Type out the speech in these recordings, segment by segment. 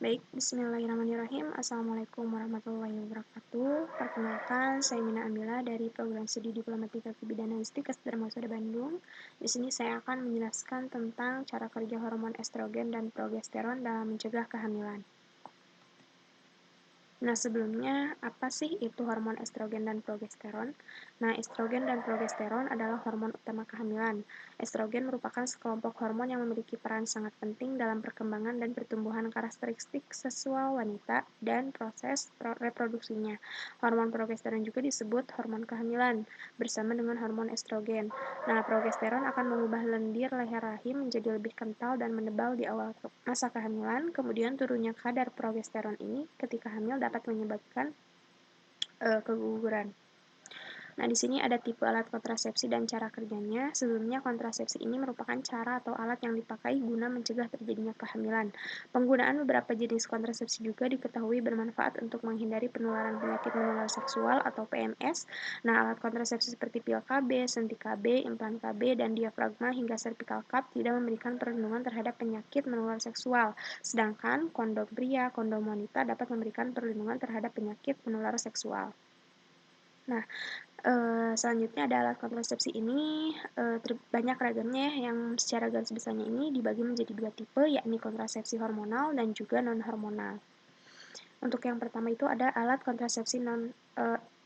Baik, bismillahirrahmanirrahim. Assalamualaikum warahmatullahi wabarakatuh. Perkenalkan, saya Mina Amila dari Program Studi Diplomatika Kebidanaistik Darmawasuda Bandung. Di sini saya akan menjelaskan tentang cara kerja hormon estrogen dan progesteron dalam mencegah kehamilan. Nah, sebelumnya, apa sih itu hormon estrogen dan progesteron? Nah, estrogen dan progesteron adalah hormon utama kehamilan. Estrogen merupakan sekelompok hormon yang memiliki peran sangat penting dalam perkembangan dan pertumbuhan karakteristik seksual wanita dan proses reproduksinya. Hormon progesteron juga disebut hormon kehamilan, bersama dengan hormon estrogen. Nah, progesteron akan mengubah lendir leher rahim menjadi lebih kental dan menebal di awal masa kehamilan, kemudian turunnya kadar progesteron ini ketika hamil dapat menyebabkan keguguran. Nah, di sini ada tipe alat kontrasepsi dan cara kerjanya. Sebelumnya, kontrasepsi ini merupakan cara atau alat yang dipakai guna mencegah terjadinya kehamilan. Penggunaan beberapa jenis kontrasepsi juga diketahui bermanfaat untuk menghindari penularan penyakit menular seksual atau PMS. Nah, alat kontrasepsi seperti pil KB, suntik KB, implan KB, dan diafragma hingga cervical cup tidak memberikan perlindungan terhadap penyakit menular seksual. Sedangkan kondom pria, kondom wanita dapat memberikan perlindungan terhadap penyakit menular seksual. Nah, selanjutnya ada alat kontrasepsi ini banyak ragamnya yang secara garis besarnya ini dibagi menjadi dua tipe, yakni kontrasepsi hormonal dan juga non-hormonal. Untuk yang pertama itu ada alat kontrasepsi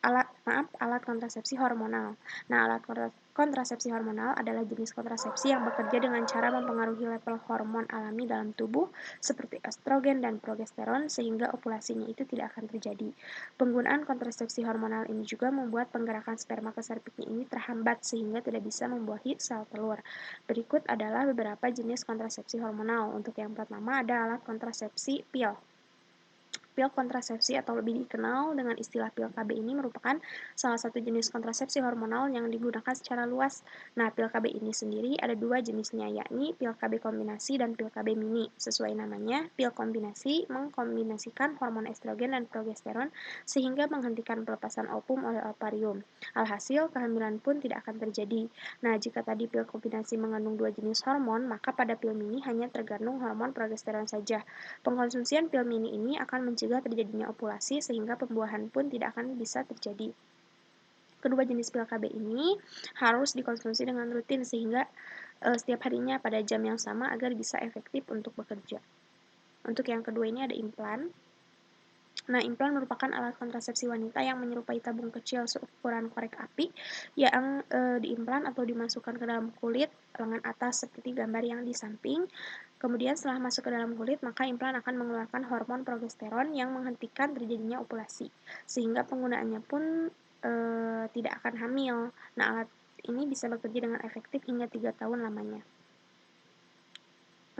alat kontrasepsi hormonal. Nah, alat kontrasepsi hormonal adalah jenis kontrasepsi yang bekerja dengan cara mempengaruhi level hormon alami dalam tubuh seperti estrogen dan progesteron sehingga ovulasinya itu tidak akan terjadi. Penggunaan kontrasepsi hormonal ini juga membuat penggerakan sperma ke serviksnya ini terhambat sehingga tidak bisa membuahi sel telur. Berikut adalah beberapa jenis kontrasepsi hormonal. Untuk yang pertama ada alat kontrasepsi pil. Pil kontrasepsi atau lebih dikenal dengan istilah pil KB ini merupakan salah satu jenis kontrasepsi hormonal yang digunakan secara luas. Nah, pil KB ini sendiri ada dua jenisnya, yakni pil KB kombinasi dan pil KB mini. Sesuai namanya, pil kombinasi mengkombinasikan hormon estrogen dan progesteron sehingga menghentikan pelepasan ovum oleh ovarium. Alhasil, kehamilan pun tidak akan terjadi. Nah, jika tadi pil kombinasi mengandung dua jenis hormon, maka pada pil mini hanya terkandung hormon progesteron saja. Pengkonsumsian pil mini ini akan mencegah terjadinya ovulasi sehingga pembuahan pun tidak akan bisa terjadi. Kedua jenis pil KB ini harus dikonsumsi dengan rutin sehingga setiap harinya pada jam yang sama agar bisa efektif untuk bekerja. Untuk yang kedua ini ada implan. Nah, implan merupakan alat kontrasepsi wanita yang menyerupai tabung kecil seukuran korek api yang diimplan atau dimasukkan ke dalam kulit lengan atas seperti gambar yang di samping. Kemudian setelah masuk ke dalam kulit, maka implan akan mengeluarkan hormon progesteron yang menghentikan terjadinya ovulasi, sehingga penggunaannya pun tidak akan hamil. Nah, alat ini bisa bekerja dengan efektif hingga 3 tahun lamanya.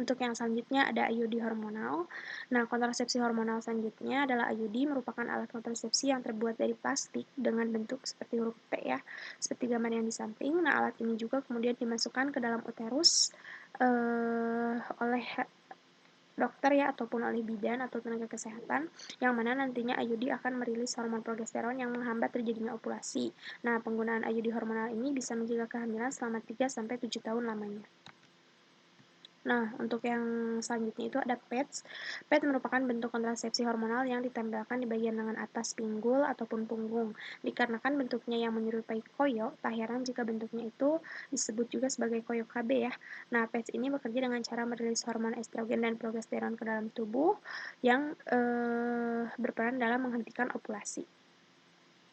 Untuk yang selanjutnya ada IUD hormonal. Nah, kontrasepsi hormonal selanjutnya adalah IUD, merupakan alat kontrasepsi yang terbuat dari plastik dengan bentuk seperti huruf P ya, seperti gambar yang di samping. Nah, alat ini juga kemudian dimasukkan ke dalam uterus oleh dokter ya ataupun oleh bidan atau tenaga kesehatan, yang mana nantinya IUD akan merilis hormon progesteron yang menghambat terjadinya ovulasi. Nah, penggunaan IUD hormonal ini bisa mencegah kehamilan selama 3-7 tahun lamanya. Nah, untuk yang selanjutnya itu ada PEDS. PEDS merupakan bentuk kontrasepsi hormonal yang ditempelkan di bagian lengan atas pinggul ataupun punggung. Dikarenakan bentuknya yang menyerupai koyo, tak heran jika bentuknya itu disebut juga sebagai koyo KB ya. Nah, PEDS ini bekerja dengan cara merilis hormon estrogen dan progesteron ke dalam tubuh yang berperan dalam menghentikan ovulasi.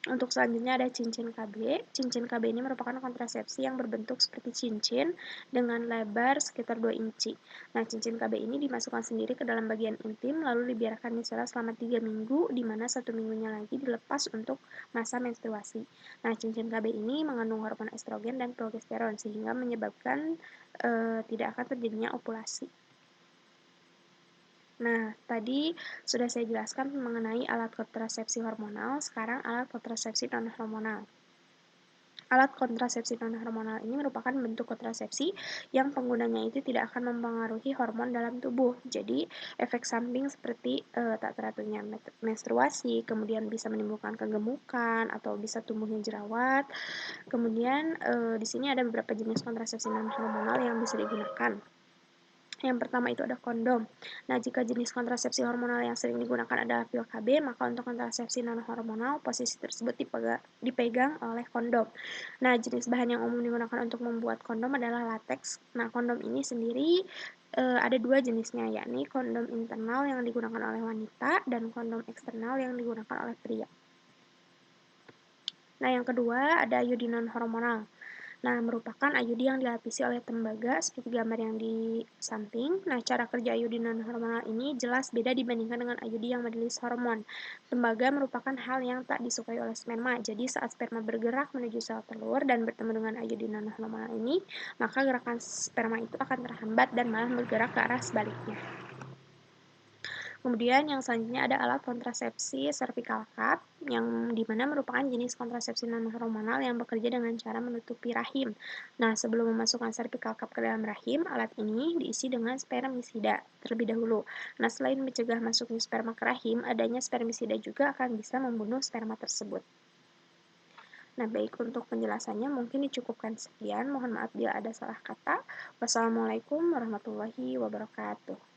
Untuk selanjutnya ada cincin KB. Cincin KB ini merupakan kontrasepsi yang berbentuk seperti cincin dengan lebar sekitar 2 inci. Nah, cincin KB ini dimasukkan sendiri ke dalam bagian intim lalu dibiarkan disela selama 3 minggu, di mana 1 minggunya lagi dilepas untuk masa menstruasi. Nah, cincin KB ini mengandung hormon estrogen dan progesteron sehingga menyebabkan tidak akan terjadinya ovulasi. Nah, tadi sudah saya jelaskan mengenai alat kontrasepsi hormonal, sekarang alat kontrasepsi non-hormonal. Alat kontrasepsi non-hormonal ini merupakan bentuk kontrasepsi yang penggunanya itu tidak akan mempengaruhi hormon dalam tubuh. Jadi, efek samping seperti tak teraturnya menstruasi, kemudian bisa menimbulkan kegemukan atau bisa tumbuhnya jerawat. Kemudian di sini ada beberapa jenis kontrasepsi non-hormonal yang bisa digunakan. Yang pertama itu ada kondom. Nah, jika jenis kontrasepsi hormonal yang sering digunakan adalah pil KB, maka untuk kontrasepsi non-hormonal, posisi tersebut dipegang oleh kondom. Nah, jenis bahan yang umum digunakan untuk membuat kondom adalah lateks. Nah, kondom ini sendiri ada dua jenisnya, yakni kondom internal yang digunakan oleh wanita dan kondom eksternal yang digunakan oleh pria. Nah, yang kedua ada IUD non-hormonal. Nah, merupakan IUD yang dilapisi oleh tembaga seperti gambar yang di samping. Nah, cara kerja IUD non-hormonal ini jelas beda dibandingkan dengan IUD yang merilis hormon. Tembaga merupakan hal yang tak disukai oleh sperma. Jadi, saat sperma bergerak menuju sel telur dan bertemu dengan IUD non-hormonal ini, maka gerakan sperma itu akan terhambat dan malah bergerak ke arah sebaliknya. Kemudian yang selanjutnya ada alat kontrasepsi cervical cup, yang dimana merupakan jenis kontrasepsi non-hormonal yang bekerja dengan cara menutupi rahim. Nah, sebelum memasukkan cervical cup ke dalam rahim, alat ini diisi dengan spermisida terlebih dahulu. Nah, selain mencegah masuknya sperma ke rahim, adanya spermisida juga akan bisa membunuh sperma tersebut. Nah, baik untuk penjelasannya mungkin dicukupkan sekian. Mohon maaf bila ada salah kata. Wassalamualaikum warahmatullahi wabarakatuh.